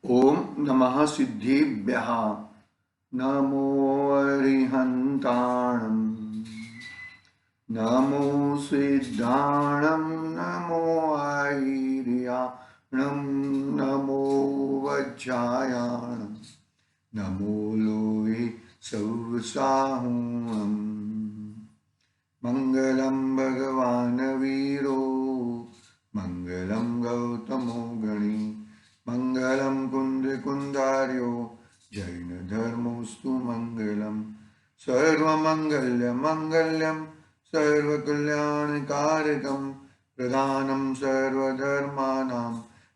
ओम नमः सिद्धेभ्यः। नमो अरिहन्ताणं। नमो सिद्धाणं। नमो आयर्याणं। नमो वज्रायाणं। नमो लोहे सौसाहुणम्। मंगलम भगवान वीरो मंगलम गौतमो गणी मंगलम कुंद कुंदार्यो जैन धर्मोस्तु मंगलम सर्वमंगल्य मंगल्यम सर्वकल्याणकारकम प्रधानम सर्वधर्मानां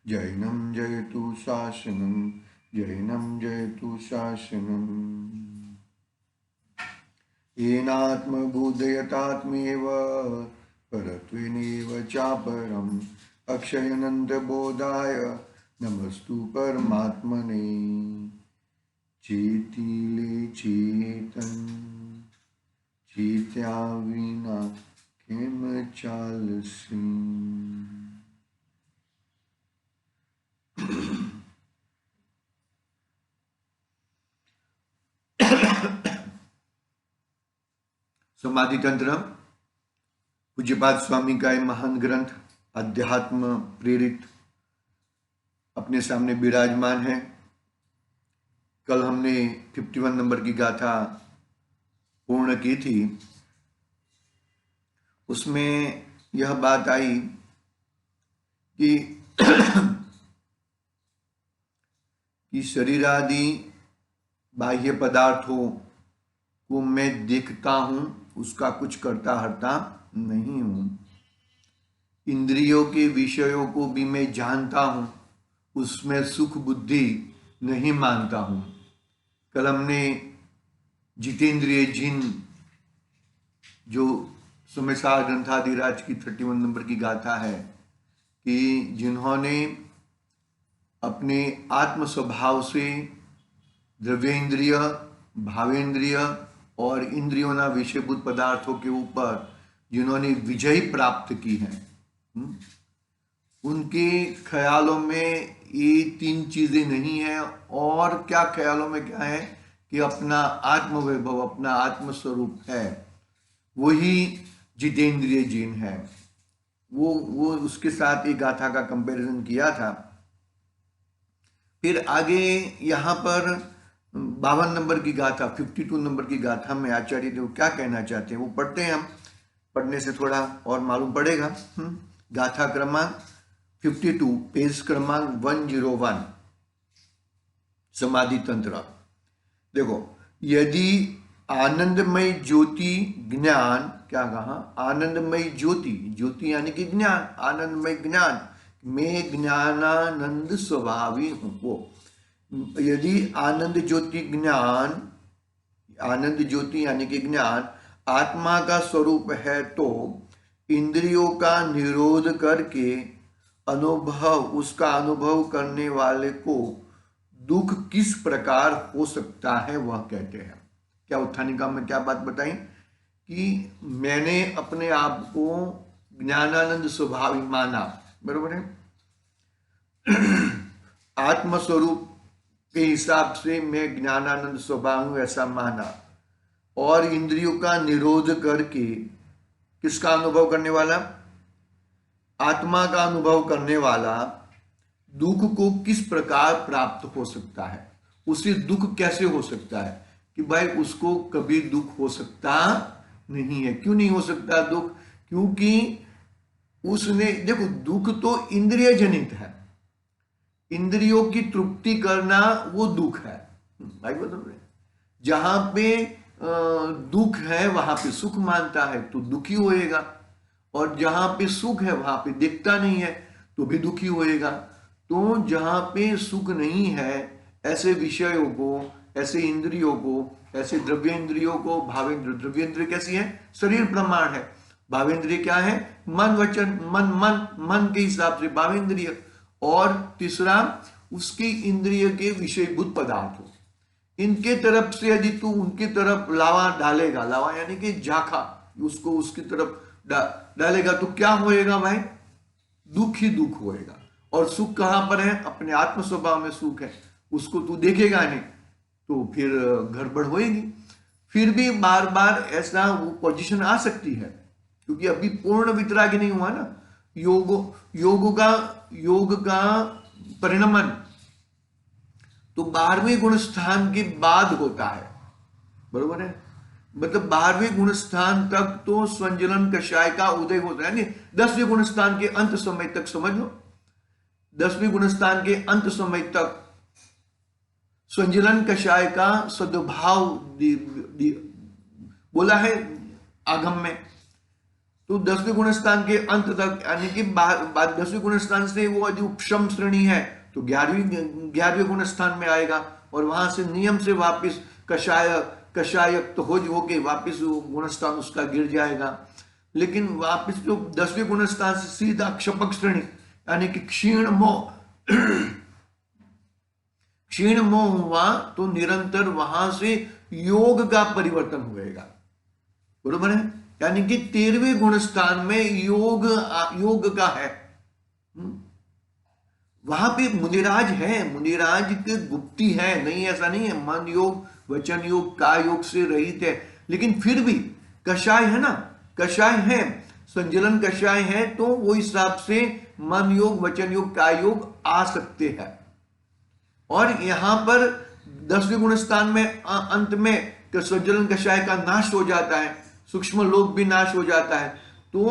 जैनम जयतु शासनम जैनम जयतु शासनम। येनात्मबोधयतात्मेव परत्वेनेव चापरम् अक्षयनन्तबोधाय नमस्तु परमात्मने। चेतिले चेतन चेत्या विना केम चालसी। समाधि तंत्र पूज्यपाद स्वामी का एक महान ग्रंथ अध्यात्म प्रेरित अपने सामने विराजमान है। कल हमने 51 नंबर की गाथा पूर्ण की थी। उसमें यह बात आई कि शरीर आदि बाह्य पदार्थों को मैं देखता हूं, उसका कुछ करता हरता नहीं हूं। इंद्रियों के विषयों को भी मैं जानता हूं, उसमें सुख बुद्धि नहीं मानता हूं। कल हमने जितेंद्रिय जिन जो सोमेश्वर ग्रंथाधिराज की 31 नंबर की गाथा है कि जिन्होंने अपने आत्म स्वभाव से द्रव्येंद्रिय भावेंद्रिय और इंद्रियों ना विषयभूत पदार्थों के ऊपर जिन्होंने विजय प्राप्त की है, उनके ख्यालों में ये तीन चीजें नहीं है। और क्या ख्यालों में क्या है कि अपना आत्म वैभव, अपना आत्मस्वरूप है, वही जितेंद्रिय जिन है। वो उसके साथ एक गाथा का कंपैरिजन किया था। फिर आगे यहाँ पर 52 नंबर की गाथा, 52 नंबर की गाथा में आचार्य देव क्या कहना चाहते हैं वो पढ़ते हैं। हम पढ़ने से थोड़ा और मालूम पड़ेगा। गाथा क्रमांक 52, पेज क्रमांक 101, समाधि तंत्र। देखो, यदि आनंदमय ज्योति ज्ञान, क्या कहा, आनंदमय ज्योति, ज्योति यानी कि ज्ञान, आनंदमय ज्ञान में ज्ञानानंद स्वभावी हूं। वो यदि आनंद ज्योति ज्ञान, आनंद ज्योति यानी कि ज्ञान आत्मा का स्वरूप है, तो इंद्रियों का निरोध करके अनुभव, उसका अनुभव करने वाले को दुख किस प्रकार हो सकता है वह कहते हैं। क्या उत्थानिका में क्या बात बताई कि मैंने अपने आप को ज्ञानानंद स्वभावी माना, बरोबर है। आत्मस्वरूप के हिसाब से मैं ज्ञानानंद स्वभाव हूं ऐसा माना, और इंद्रियों का निरोध करके किसका अनुभव करने वाला, आत्मा का अनुभव करने वाला दुख को किस प्रकार प्राप्त हो सकता है, उसे दुख कैसे हो सकता है कि भाई उसको कभी दुख हो सकता नहीं है। क्यों नहीं हो सकता दुख? क्योंकि उसने, देखो, दुख तो इंद्रिय जनित है, इंद्रियों की तृप्ति करना वो दुख है भाई, बता रहे। जहां पे दुख है वहां पे सुख मानता है तो दुखी होएगा, और जहां पे सुख है वहां पे दिखता नहीं है तो भी दुखी होएगा। तो जहां पे सुख नहीं है, ऐसे विषयों को, ऐसे इंद्रियों को, ऐसे द्रव्येंद्रियों को, भावेंद्र, द्रव्येंद्रिय कैसी है, शरीर प्रमाण है। भावेंद्रिय क्या है, मन वचन, मन के हिसाब से भावेंद्रिय। और तीसरा उसकी इंद्रिय के विषयभूत पदार्थ हो, इनके तरफ से यदि तू उनकी तरफ लावा डालेगा, लावा यानी कि झाखा, उसको उसकी तरफ डालेगा तो क्या होएगा भाई, दुख ही दुख होएगा। और सुख कहां पर है? अपने आत्म स्वभाव में सुख है, उसको तू देखेगा नहीं तो फिर गड़बड़ होएगी। फिर भी बार बार ऐसा वो पोजीशन आ सकती है, क्योंकि अभी पूर्ण वितरागी नहीं हुआ ना। योग का परिणमन तो 12वें गुण स्थान के बाद होता है, बरोबर है। मतलब 12वें गुण स्थान तक तो स्वंजलन कषाय का उदय होता है, नहीं 10वें गुण स्थान के अंत समय तक, समझ लो 10वें गुण स्थान के अंत समय तक स्वंजलन कषाय का सद्भाव बोला है आगम में। तो 10वें गुण स्थान के अंत तक, यानी कि 10वें गुण स्थान से वो यदि उपशम श्रेणी है तो 11वें गुण स्थान में आएगा, और वहां से नियम से वापिस कषायक तो हो के वापिस गुण स्थान उसका गिर जाएगा। लेकिन वापिस जो 10वें गुण स्थान से सीधा क्षपक श्रेणी, यानी कि क्षीण मोह हुआ तो निरंतर वहां से योग का परिवर्तन होएगा, बरोबर है। यानी कि 13वें गुण स्थान में योग का है। वहां पे मुनिराज है, मुनिराज की गुप्ती है, नहीं ऐसा नहीं है। मन योग, वचन योग, काय योग से रहित है, लेकिन फिर भी कषाय है ना, कषाय है, संजलन कषाय है, तो वो हिसाब से मन योग, वचन योग, काय योग आ सकते हैं। और यहां पर 10वें गुण स्थान में अंत में संजलन कषाय का नाश हो जाता है, सूक्ष्म लोक भी नाश हो जाता है। तो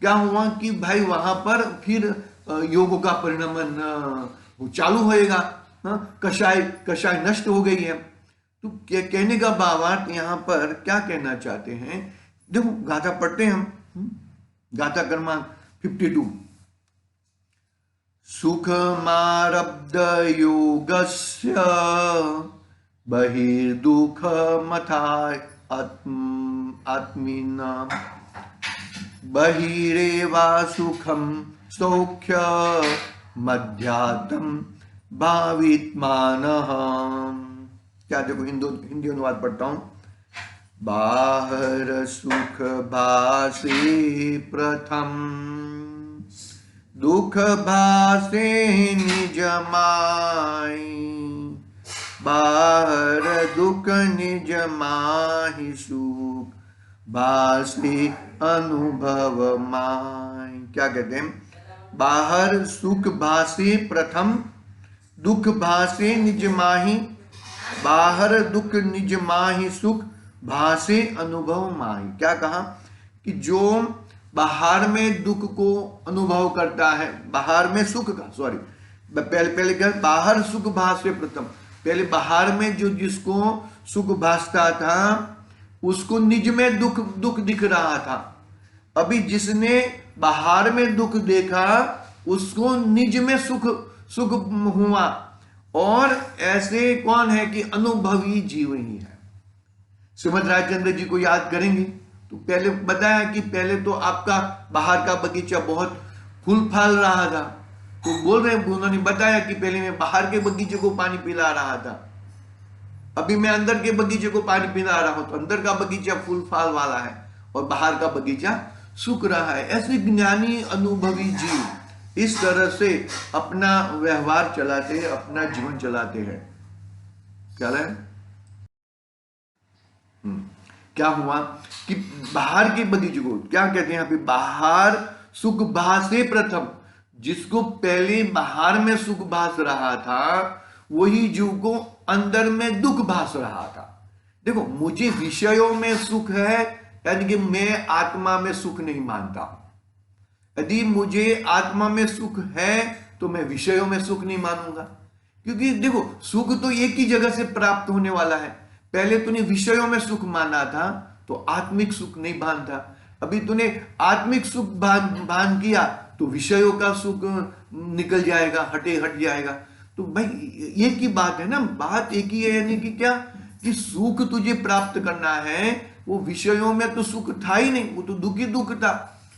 क्या हुआ कि भाई वहां पर फिर योग का परिणमन चालू होएगा। कषाय नष्ट हो गई है। तो कहने का भावार्थ यहां पर क्या कहना चाहते हैं, देखो गाथा पढ़ते हैं हम, गाथा क्रमांक 52। सुखमारब्ध योगस्य बहिर्दुःखमथाय आत्मीना बहिरेवा सुखम सौख्य मध्यात्म भावित्मानः। क्या देखो हिंदी अनुवाद पढ़ता हूं। बाहर सुख भासे प्रथम, दुख भासे निज माहि, बाहर दुख निज माहि, सुख भासे अनुभव माहि। क्या कहते हैं? बाहर सुख भासे प्रथम, दुख भासे निज माहि, बाहर दुख निज माहि, सुख भासे अनुभव माहि। क्या कहा कि जो बाहर में दुख को अनुभव करता है, बाहर में सुख का, सॉरी पहले क्या, बाहर सुख भासे प्रथम, पहले बाहर में जो जिसको सुख भासता था उसको निज में दुख दिख रहा था। अभी जिसने बाहर में दुख देखा उसको निज में सुख हुआ। और ऐसे कौन है कि अनुभवी जीव ही है। श्रीमद राजचंद्र जी को याद करेंगे तो पहले बताया कि पहले तो आपका बाहर का बगीचा बहुत फूल फल रहा था, तो बोल रहे हैं, उन्होंने बताया कि पहले मैं बाहर के बगीचे को पानी पिला रहा था, अभी मैं अंदर के बगीचे को पानी पिला रहा हूं, तो अंदर का बगीचा फूल फल वाला है और बाहर का बगीचा सूख रहा है। ऐसे ज्ञानी अनुभवी जीव इस तरह से अपना व्यवहार चलाते हैं, अपना जीवन चलाते हैं। क्या है? क्या हुआ कि बाहर के बगीचे को क्या कहते हैं यहाँ पे, बाहर सुख भासे प्रथम, जिसको पहले बाहर में सुख भास रहा था वही जीव को अंदर में दुख भास रहा था। देखो मुझे विषयों में सुख है, यानी कि मैं आत्मा में सुख नहीं मानता हूं। यदि मुझे आत्मा में सुख है तो मैं विषयों में सुख नहीं मानूंगा, क्योंकि देखो सुख तो एक ही जगह से प्राप्त होने वाला है। पहले तूने विषयों में सुख माना था तो आत्मिक सुख नहीं भान था, अभी तूने आत्मिक सुख भान किया तो विषयों का सुख निकल जाएगा, हट जाएगा। तो भाई एक ही बात है ना, बात एक ही है, यानी कि क्या कि सुख तुझे प्राप्त करना है, वो विषयों में तो सुख था ही नहीं, वो तो दुख था।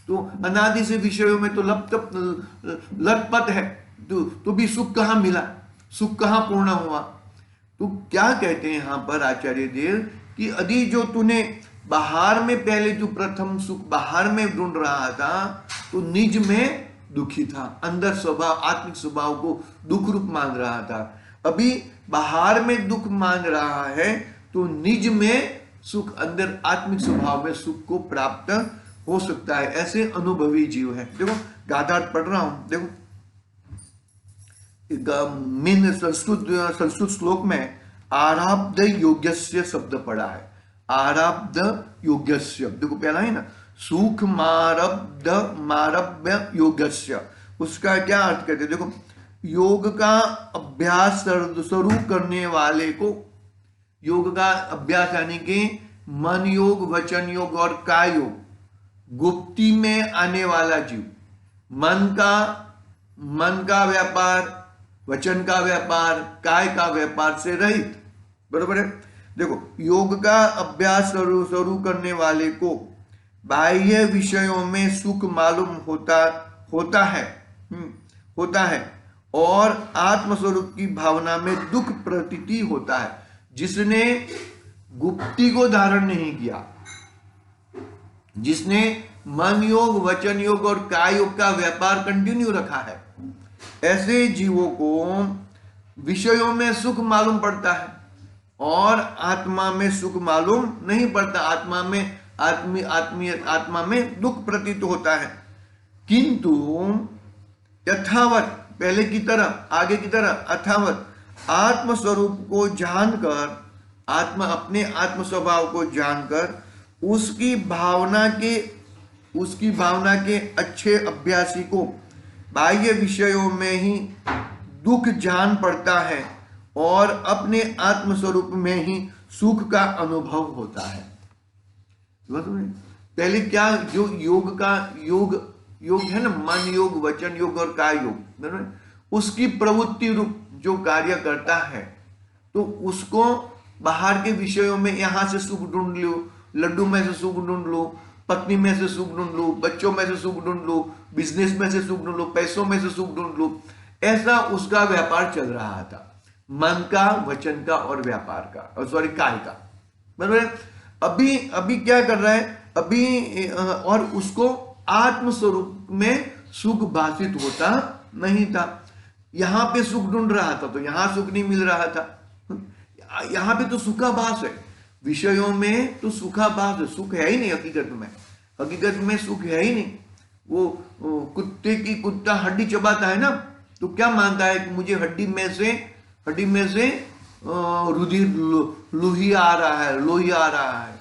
तो अनादि से विषयों में तो लटपट है, तो भी सुख कहां मिला, सुख कहां पूर्ण हुआ। तो क्या कहते हैं यहां पर आचार्य देव कि यदि जो तूने बाहर में पहले जो प्रथम सुख बाहर में ढूंढ रहा था तो निज में दुखी था, अंदर स्वभाव, आत्मिक स्वभाव को दुख रूप मान रहा था। अभी बाहर में दुख मान रहा है तो निज में सुख, अंदर आत्मिक स्वभाव में सुख को प्राप्त हो सकता है। ऐसे अनुभवी जीव है। देखो गाथा पढ़ रहा हूं, देखो मीन संस्कृत श्लोक में आराब्ध योग्यस्य शब्द पड़ा है। आराब्ध योग्यस्य, देखो पहला है ना, सुख मारब्ध मारभ्य योग्यस्य, उसका क्या अर्थ कहते हैं? देखो योग का अभ्यास शुरू करने वाले को, योग का अभ्यास यानी कि मन योग, वचन योग और काय योग, गुप्ती में आने वाला जीव, मन का व्यापार, वचन का व्यापार, काय का व्यापार से रहित, बरोबर है। देखो योग का अभ्यास शुरू करने वाले को बाह्य विषयों में सुख मालूम होता है और आत्मस्वरूप की भावना में दुख प्रतीति होता है। जिसने गुप्ती को धारण नहीं किया, जिसने मन योग, वचन योग और काय योग का व्यापार कंटिन्यू रखा है, ऐसे जीवों को विषयों में सुख मालूम पड़ता है और आत्मा में सुख मालूम नहीं पड़ता। आत्मा में दुख प्रतीत होता है। किंतु यथावत, पहले की तरह, आगे की तरह, अथावत आत्मस्वरूप को जानकर, अपने आत्म स्वभाव को जानकर उसकी भावना के अच्छे अभ्यासी को बाह्य विषयों में ही दुख जान पड़ता है और अपने आत्मस्वरूप में ही सुख का अनुभव होता है। पहले क्या, जो योग है ना, मन योग, वचन योग और काय योग, उसकी प्रवृत्ति रूप जो कार्य करता है, तो उसको बाहर के विषयों में, यहां से सुख ढूंढ लो, लड्डू में से सुख ढूंढ लो, पत्नी में से सुख ढूंढ लो, बच्चों में से सुख ढूंढ लो, बिजनेस में से सुख ढूंढ लो, पैसों में से सुख ढूंढ लो, ऐसा उसका व्यापार चल रहा था, मन का, वचन का और व्यापार का, और सॉरी काय का, बराबर। अभी क्या कर रहा है, अभी और उसको आत्मस्वरूप में सुख भाषित होता नहीं था। यहां पे सुख ढूंढ रहा था तो यहां सुख नहीं मिल रहा था। यहां पे तो सुखाभास है, विषयों में तो सुखाभास है, सुख है ही नहीं। हकीकत में सुख है ही नहीं। वो कुत्ता हड्डी चबाता है ना, तो क्या मानता है कि मुझे हड्डी में से रुधिर लोही आ रहा है,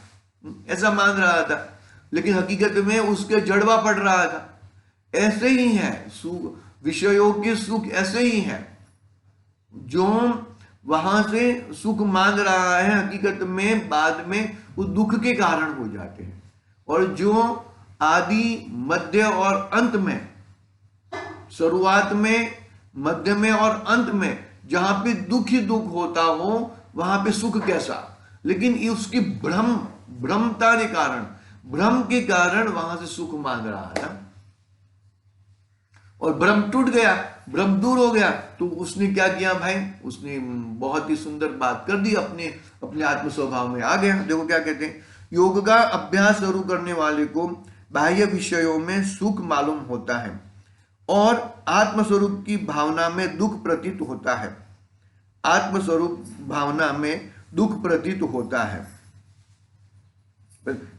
ऐसा मान रहा था, लेकिन हकीकत में उसके जड़वा पड़ रहा था। ऐसे ही है विषयों के सुख, ऐसे ही है। जो वहां से सुख मान रहा है, हकीकत में बाद में वो दुख के कारण हो जाते हैं। और जो आदि, मध्य और अंत में, शुरुआत में, मध्य में और अंत में जहां पे दुख ही दुख होता हो, वहां पे सुख कैसा? लेकिन उसकी भ्रम के कारण वहां से सुख मांग रहा था, और भ्रम टूट गया, भ्रम दूर हो गया, तो उसने क्या किया भाई, उसने बहुत ही सुंदर बात कर दी, अपने आत्म स्वभाव में आ गया। देखो क्या कहते हैं, योग का अभ्यास शुरू करने वाले को बाह्य विषयों में सुख मालूम होता है और आत्मस्वरूप की भावना में दुख प्रतीत होता है। आत्मस्वरूप भावना में दुख प्रतीत होता है,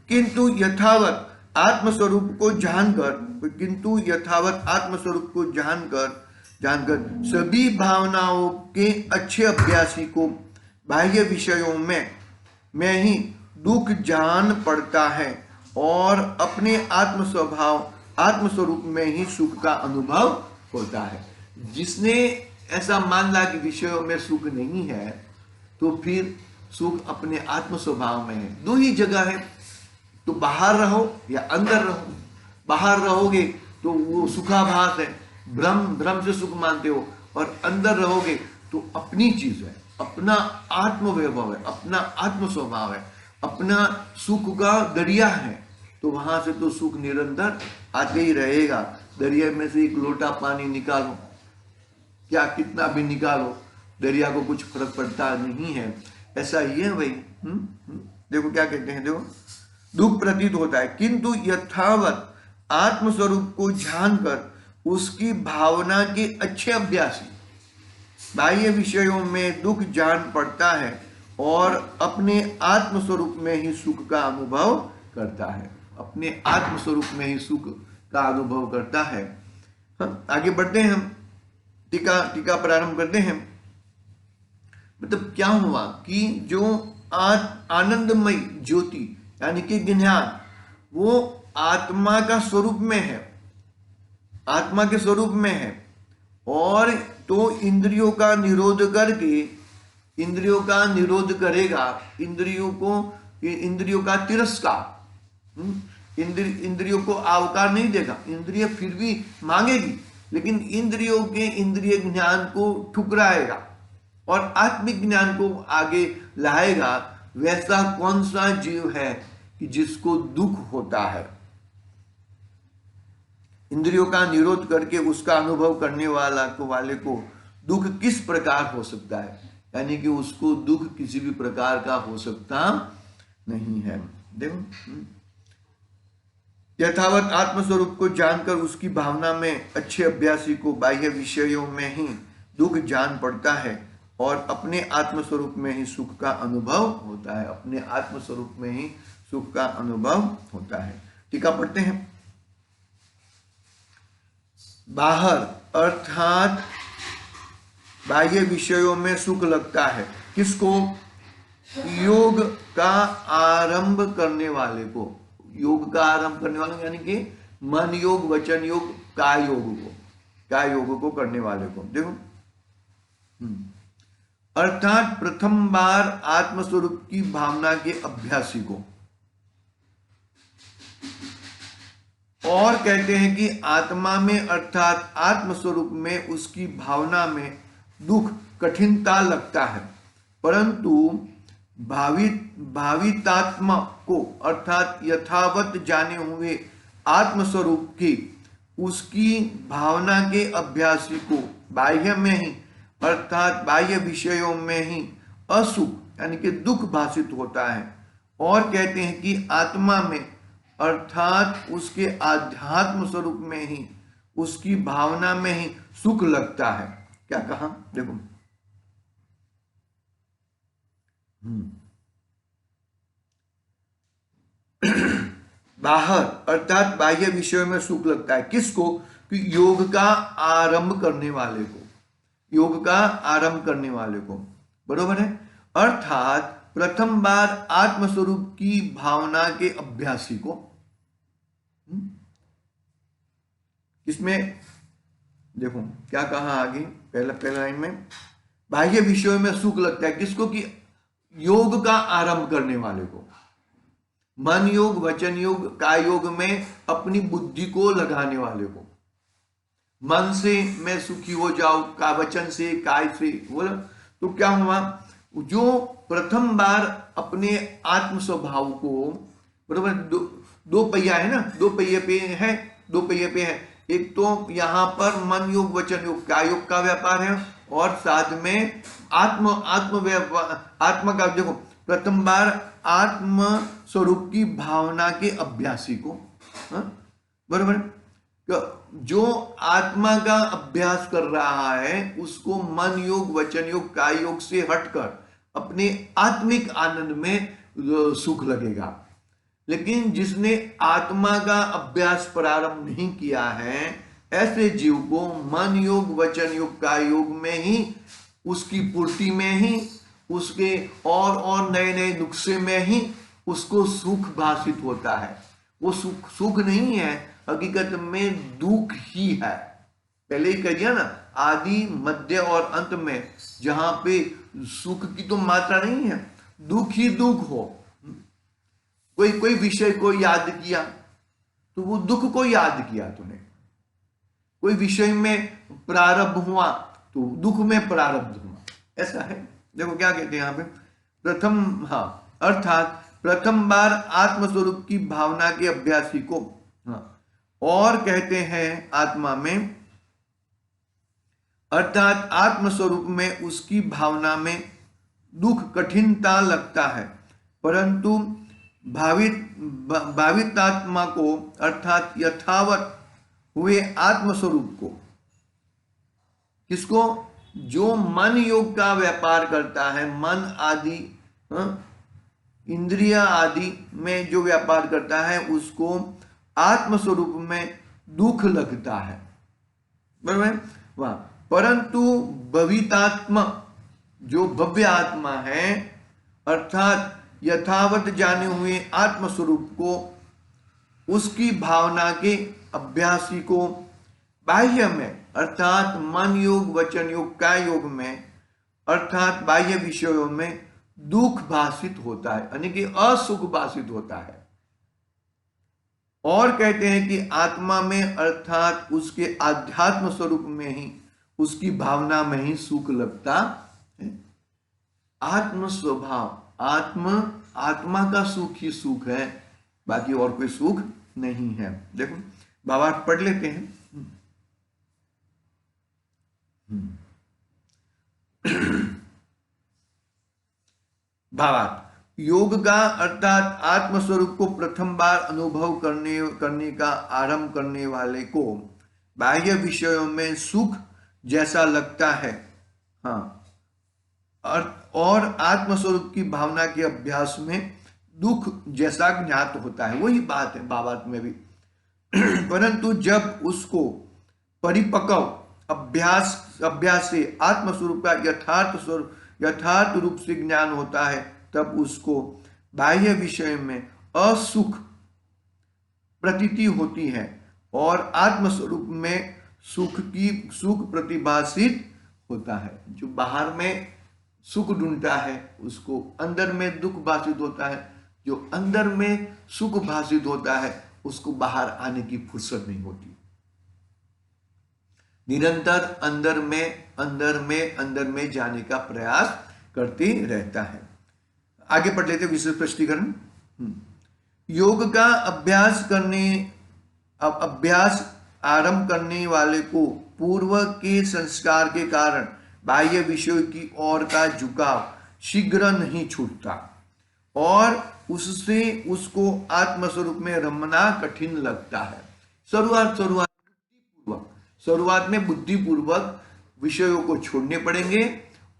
किंतु यथावत आत्मस्वरूप को जानकर सभी भावनाओं के अच्छे अभ्यासी को बाह्य विषयों में ही दुख जान पड़ता है और अपने आत्मस्वरूप में ही सुख का अनुभव होता है। जिसने ऐसा मान ला कि विषयों में सुख नहीं है, तो फिर सुख अपने आत्म स्वभाव में है। दो ही जगह है, तो बाहर रहो या अंदर रहो। बाहर रहोगे तो वो सुखाभास है, भ्रम से सुख मानते हो, और अंदर रहोगे तो अपनी चीज है, अपना आत्म वैभव है, अपना आत्म स्वभाव है, अपना सुख का दरिया है, तो वहां से तो सुख निरंतर आते ही रहेगा। दरिया में से एक लोटा पानी निकालो, क्या कितना भी निकालो, दरिया को कुछ फर्क पड़ता नहीं है। ऐसा ही है भाई। देखो क्या कहते हैं, देखो दुख प्रतीत होता है, किंतु यथावत आत्मस्वरूप को जानकर उसकी भावना के अच्छे अभ्यासी बाह्य विषयों में दुख जान पड़ता है और अपने आत्म स्वरूप में ही सुख का अनुभव करता है। अपने आत्म स्वरूप में ही सुख का अनुभव करता है। आगे बढ़ते हैं, हम टीका प्रारंभ करते हैं। मतलब क्या हुआ कि जो आनंदमय ज्योति यानी कि ज्ञान वो आत्मा का स्वरूप में है, आत्मा के स्वरूप में है, और तो इंद्रियों का निरोध करके, इंद्रियों का निरोध करेगा, इंद्रियों का तिरस्कार, इंद्रियों को आवकार नहीं देगा। इंद्रिय फिर भी मांगेगी, लेकिन इंद्रियों के इंद्रिय ज्ञान को ठुकराएगा और आत्मिक ज्ञान को आगे लाएगा। वैसा कौन सा जीव है कि जिसको दुख होता है? इंद्रियों का निरोध करके उसका अनुभव करने वाले को दुख किस प्रकार हो सकता है? यानी कि उसको दुख किसी भी प्रकार का हो सकता नहीं है। देखो, यथावत आत्मस्वरूप को जानकर उसकी भावना में अच्छे अभ्यासी को बाह्य विषयों में ही दुख जान पड़ता है और अपने आत्मस्वरूप में ही सुख का अनुभव होता है। अपने आत्मस्वरूप में ही सुख का अनुभव होता है। टीका पढ़ते हैं। बाहर अर्थात बाह्य विषयों में सुख लगता है किसको? योग का आरंभ करने वाले को। योग का आरंभ करने वाले यानी कि मन योग, वचन योग, काय योग को करने वाले को। देखो, अर्थात प्रथम बार आत्मस्वरूप की भावना के अभ्यासी को। और कहते हैं कि आत्मा में अर्थात आत्मस्वरूप में उसकी भावना में दुख कठिनता लगता है, परंतु भावितात्मा को अर्थात यथावत जाने हुए आत्मस्वरूप की उसकी भावना के अभ्यासी को बाह्य में ही अर्थात बाह्य विषयों में ही असुख यानी कि दुख भाषित होता है। और कहते हैं कि आत्मा में अर्थात उसके आध्यात्म स्वरूप में ही उसकी भावना में ही सुख लगता है। क्या कहा? देखो, बाहर अर्थात बाह्य विषयों में सुख लगता है किसको? कि योग का आरंभ करने वाले को, योग का आरंभ करने वाले को। बरोबर है। अर्थात प्रथम बार आत्मस्वरूप की भावना के अभ्यासी को। इसमें देखो क्या कहा आगे, पहला लाइन में बाह्य विषयों में सुख लगता है किसको? कि योग का आरंभ करने वाले को। मन योग, वचन योग, काय योग में अपनी बुद्धि को लगाने वाले को। मन से मैं सुखी हो जाऊं, का वचन से, काय से बोला तो क्या हुआ? जो प्रथम बार अपने आत्म स्वभाव को, बरोबर, दो पहिया है ना, दो पहिए पे है। एक तो यहां पर मन योग, वचन योग, काय योग का व्यापार है, और साथ में आत्मा का। देखो, प्रथम बार आत्म स्वरूप की भावना के अभ्यासी को, बरोबर, जो आत्मा का अभ्यास कर रहा है उसको मन योग, वचन योग, काय योग से हटकर अपने आत्मिक आनंद में सुख लगेगा। लेकिन जिसने आत्मा का अभ्यास प्रारंभ नहीं किया है, ऐसे जीव को मन योग, वचन योग, काय योग में ही उसकी पूर्ति में ही उसके और नए नए नुस्खे में ही उसको सुख भाषित होता है। वो सुख नहीं है, हकीकत में दुख ही है। पहले ही कह दिया ना, आदि मध्य और अंत में जहां पे सुख की तो मात्रा नहीं है, दुख ही दुख हो। कोई विषय को याद किया तो वो दुख को याद किया तूने। कोई विषय में प्रारब्ध हुआ तो दुख में प्रारब्ध हुआ, ऐसा है। देखो क्या कहते हैं यहां पे, अर्थात प्रथम बार आत्मस्वरूप की भावना के अभ्यासी को। और कहते हैं आत्मा में अर्थात आत्मस्वरूप में उसकी भावना में दुख कठिनता लगता है, परंतु भावितात्मा को अर्थात यथावत हुए आत्मस्वरूप को, किसको? जो मन योग का व्यापार करता है, मन आदि इंद्रिया आदि में जो व्यापार करता है, उसको आत्मस्वरूप में दुख लगता है, बराबर वाह। परंतु भवितात्मा, जो भव्य आत्मा है, अर्थात यथावत जाने हुए आत्मस्वरूप को, उसकी भावना के अभ्यासी को बाह्य में, अर्थात मन योग, वचन योग, काय योग में, अर्थात बाह्य विषयों में दुख भाषित होता है, यानी कि असुख भाषित होता है। और कहते हैं कि आत्मा में, अर्थात उसके आध्यात्म स्वरूप में ही, उसकी भावना में ही सुख लगता है। आत्म स्वभाव, आत्मा का सुख ही सुख है, बाकी और कोई सुख नहीं है। देखो भावार्थ पढ़ लेते हैं। भावार्थ, योग का अर्थात आत्मस्वरूप को प्रथम बार अनुभव करने का आरंभ करने वाले को बाह्य विषयों में सुख जैसा लगता है, हाँ, और आत्मस्वरूप की भावना के अभ्यास में दुख जैसा ज्ञात होता है। वही बात है भावार्थ में भी। परंतु जब उसको परिपक्व अभ्यास से आत्मस्वरूप का यथार्थ रूप से ज्ञान होता है, तब उसको बाह्य विषय में असुख प्रतीति होती है और आत्मस्वरूप में सुख प्रतिभाषित होता है। जो बाहर में सुख ढूंढता है, उसको अंदर में दुख भाषित होता है। जो अंदर में सुख भाषित होता है, उसको बाहर आने की फुर्सत नहीं होती। निरंतर अंदर में जाने का प्रयास करते रहता है। आगे पढ़ लेते विशेष स्पष्टीकरण। योग का अभ्यास आरंभ करने वाले को पूर्व के संस्कार के कारण बाह्य विषयों की ओर का झुकाव शीघ्र नहीं छूटता और उससे उसको आत्मस्वरूप में रमना कठिन लगता है। शुरुआत में बुद्धिपूर्वक विषयों को छोड़ने पड़ेंगे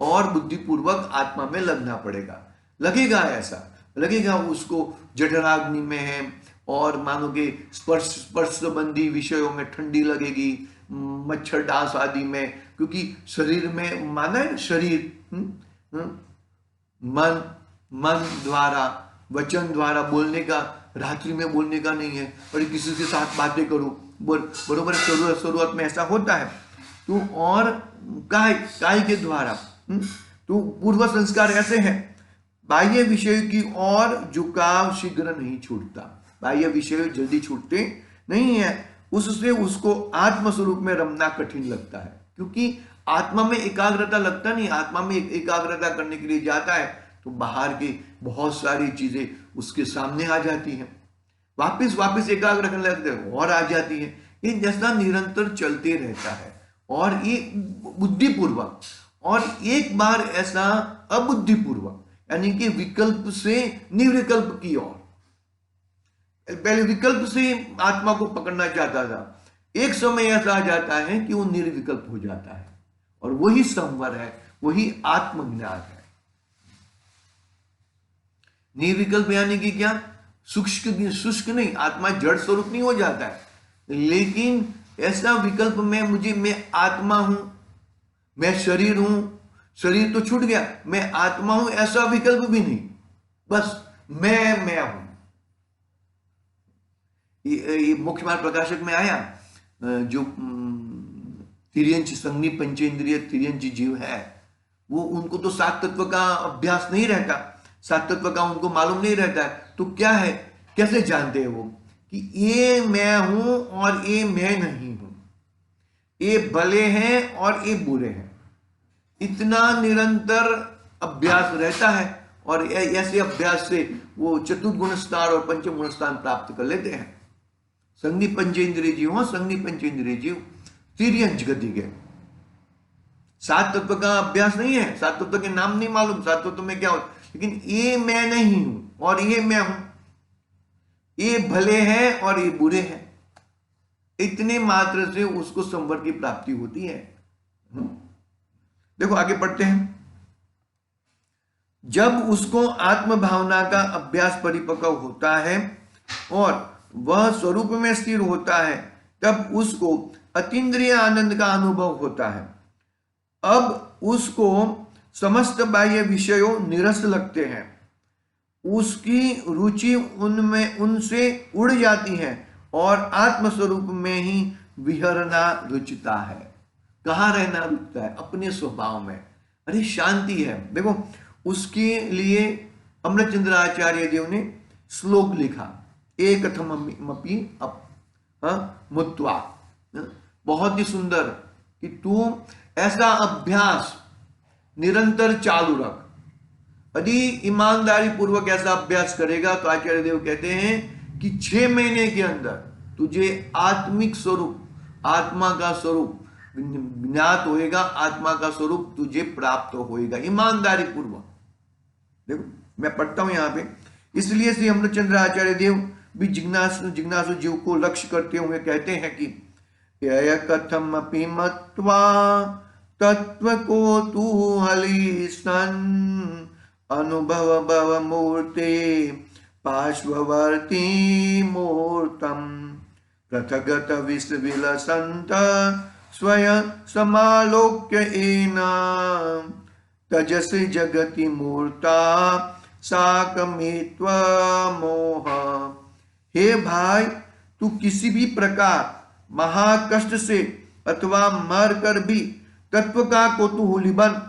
और बुद्धिपूर्वक आत्मा में लगना पड़ेगा। लगेगा उसको जठराग्नि में है और मानो कि स्पर्श संबंधी विषयों में ठंडी लगेगी, मच्छर डांस आदि में, क्योंकि शरीर में माना है, शरीर मन द्वारा, वचन द्वारा बोलने का, रात्रि में बोलने का नहीं है, और किसी के साथ बातें करो, बरोबर शुरुआत में ऐसा होता है। तो और काय के द्वारा, तो पूर्व संस्कार ऐसे हैं, बाह्य विषय की ओर झुकाव शीघ्र नहीं छूटता, बाह्य विषय जल्दी छूटते नहीं है, उससे उसको आत्मस्वरूप में रमना कठिन लगता है, क्योंकि आत्मा में एकाग्रता लगता नहीं। आत्मा में एकाग्रता करने के लिए जाता है तो बाहर की बहुत सारी चीजें उसके सामने आ जाती हैं, वापिस एकाग्र करने लगते हैं और आ जाती है। ये जैसा निरंतर चलते रहता है, और ये बुद्धिपूर्वक, और एक बार ऐसा अबुद्धिपूर्वक, यानी कि विकल्प से निर्विकल्प की ओर। पहले विकल्प से आत्मा को पकड़ना चाहता था, एक समय ऐसा आ जाता है कि वो निर्विकल्प हो जाता है, और वही संवर है, वही आत्मज्ञान है। निर्विकल्प यानी कि क्या? शुष्क नहीं, आत्मा जड़ स्वरूप नहीं हो जाता है, लेकिन ऐसा विकल्प में मैं आत्मा हूं, मैं शरीर हूं, शरीर तो छूट गया, मैं आत्मा हूं, ऐसा विकल्प भी नहीं, बस मैं हूं। ये मुख्य मार्ग प्रकाशक में आया, जो तिर्यंच संज्ञी पंचेंद्रिय तिर्यंच जीव है, वो उनको तो सात तत्व का अभ्यास नहीं रहता, सात तत्व का उनको मालूम नहीं रहता है, तो क्या है, कैसे जानते हैं वो कि ये मैं हूं और ये मैं नहीं हूं, ये भले हैं और ये बुरे हैं। इतना निरंतर अभ्यास रहता है, और ऐसे अभ्यास से वो चतुर्गुण स्थान और पंचम गुण स्थान प्राप्त कर लेते हैं। संज्ञी पंचेंद्रिय जीव हो, संज्ञी पंचेंद्रिय जीव तिर्यंच गति के, सात तत्व का अभ्यास नहीं है, सात तत्व के नाम नहीं मालूम, सात तत्व में क्या होता, लेकिन ये मैं नहीं हूं और ये मैं हूं, ये भले हैं और ये बुरे हैं। इतने मात्र से उसको संवर की प्राप्ति होती है। देखो आगे पढ़ते हैं। जब उसको आत्म भावना का अभ्यास परिपक्व होता है और वह स्वरूप में स्थिर होता है, तब उसको अतीन्द्रिय आनंद का अनुभव होता है। अब उसको समस्त बाह्य विषयों निरस लगते हैं, उसकी रुचि उनसे उड़ जाती है और आत्मस्वरूप में ही विहरना रुचता है। कहाँ रहना रुचता है? अपने स्वभाव में। अरे शांति है। देखो उसके लिए अमृतचंद्र आचार्य देव ने श्लोक लिखा, एकथमपि मुत्वा। बहुत ही सुंदर कि तू ऐसा अभ्यास निरंतर चालू रख। यदि ईमानदारी पूर्वक ऐसा अभ्यास करेगा तो आचार्य देव कहते हैं कि 6 महीने के अंदर तुझे आत्मिक स्वरूप, आत्मा का स्वरूप ज्ञात होएगा, आत्मा का स्वरूप तुझे प्राप्त होएगा ईमानदारी पूर्वक। देखो मैं पढ़ता हूं यहां पे, इसलिए श्री अमृतचंद्र आचार्य देव भी जिज्ञासु जीव को लक्ष्य करते हुए कहते हैं कि यय कथम अपि मत्वा तत्व को तूहली सन अनुभव भव मूर्ते पार्श्ववर्ती मूर्तम पृथगत विलसंत स्वयं समालोक्य एना तजसि जगति मूर्ता साकमित्व मोह। हे भाई, तू किसी भी प्रकार महाकष्ट से अथवा मर कर भी तत्व का कौतूहली बन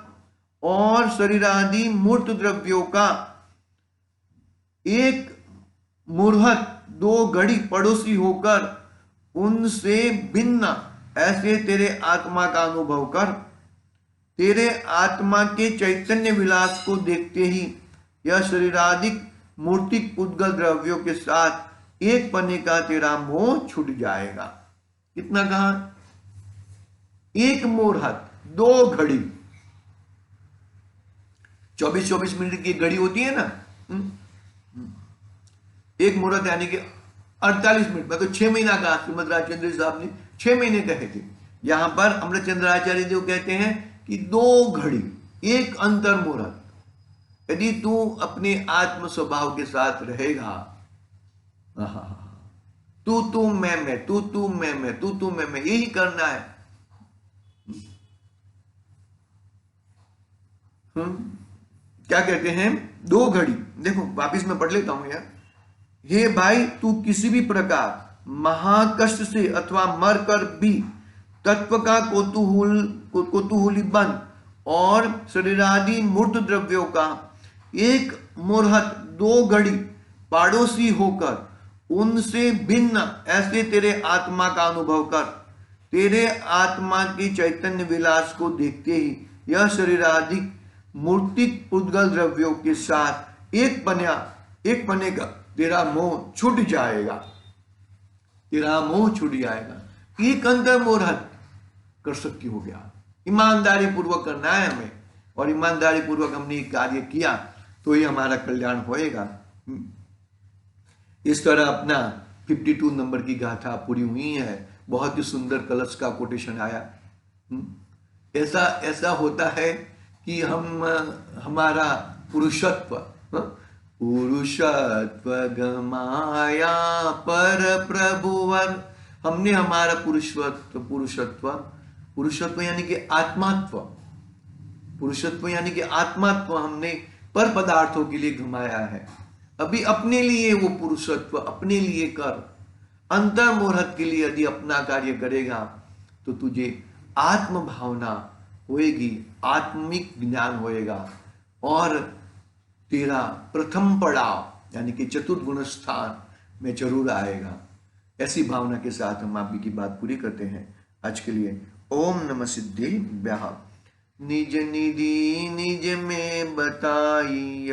और शरीर आदि मूर्त द्रव्यों का एक मुहूर्त 2 घड़ी पड़ोसी होकर उनसे भिन्न ऐसे तेरे आत्मा का अनुभव कर। तेरे आत्मा के चैतन्य विलास को देखते ही यह शरीरादिक मूर्तिक पुद्गल द्रव्यों के साथ एक पने का तेरा मोह छूट जाएगा। कितना कहा? एक मुहूर्त, 2 घड़ी। 24-24 मिनट की घड़ी होती है ना, एक मुहूर्त यानी कि 48 मिनट। मैं तो 6 महीना कहा, श्रीमद राजचंद्र साहब ने 6 महीने कहे थे। यहां पर अमृतचंद्र आचार्य देव कहते हैं कि 2 घड़ी, एक अंतर मुहूर्त। यदि तू अपने आत्म स्वभाव के साथ रहेगा, तू मैं, तू मैं, यही करना है। क्या कहते हैं? 2 घड़ी। देखो वापिस मैं पढ़ लेता हूं यार। हे भाई, तू किसी भी प्रकार महाकष्ट से अथवा मर कर भी तत्व का कौतूहली बन और शरीरादि मूर्त द्रव्यों का एक मुहूर्त 2 घड़ी पाड़ोसी होकर उनसे भिन्न ऐसे तेरे आत्मा का अनुभव कर। तेरे आत्मा की चैतन्य विलास को देखते ही यह शरीरादि मूर्तिक पुद्गल द्रव्यों के साथ एक पने का तेरा मोह छूट जाएगा। तेरा मोह छूट जाएगा। एक अंतर मुहूर्त कर सकती हो गया। ईमानदारी पूर्वक करना है हमें, और ईमानदारी पूर्वक हमने कार्य किया तो ही हमारा कल्याण होएगा। इस तरह अपना 52 नंबर की गाथा पूरी हुई है। बहुत ही सुंदर कलश का कोटेशन आया। ऐसा होता है कि हमारा पुरुषत्व गमाया पर प्रभुवर, हमने हमारा पुरुषत्व यानी कि आत्मात्व, पुरुषत्व यानी कि आत्मात्व हमने पर पदार्थों के लिए घुमाया है। अभी अपने लिए वो पुरुषत्व अपने लिए कर। अंतर मुहूर्त के लिए यदि अपना कार्य करेगा तो तुझे आत्म भावना होएगी, आत्मिक ज्ञान होएगा और तेरा प्रथम पड़ाव यानी कि चतुर्गुण स्थान में जरूर आएगा। ऐसी भावना के साथ हम आप की बात पूरी करते हैं आज के लिए। ओम नमः सिद्धि व्याह। निज निधि निज में बताई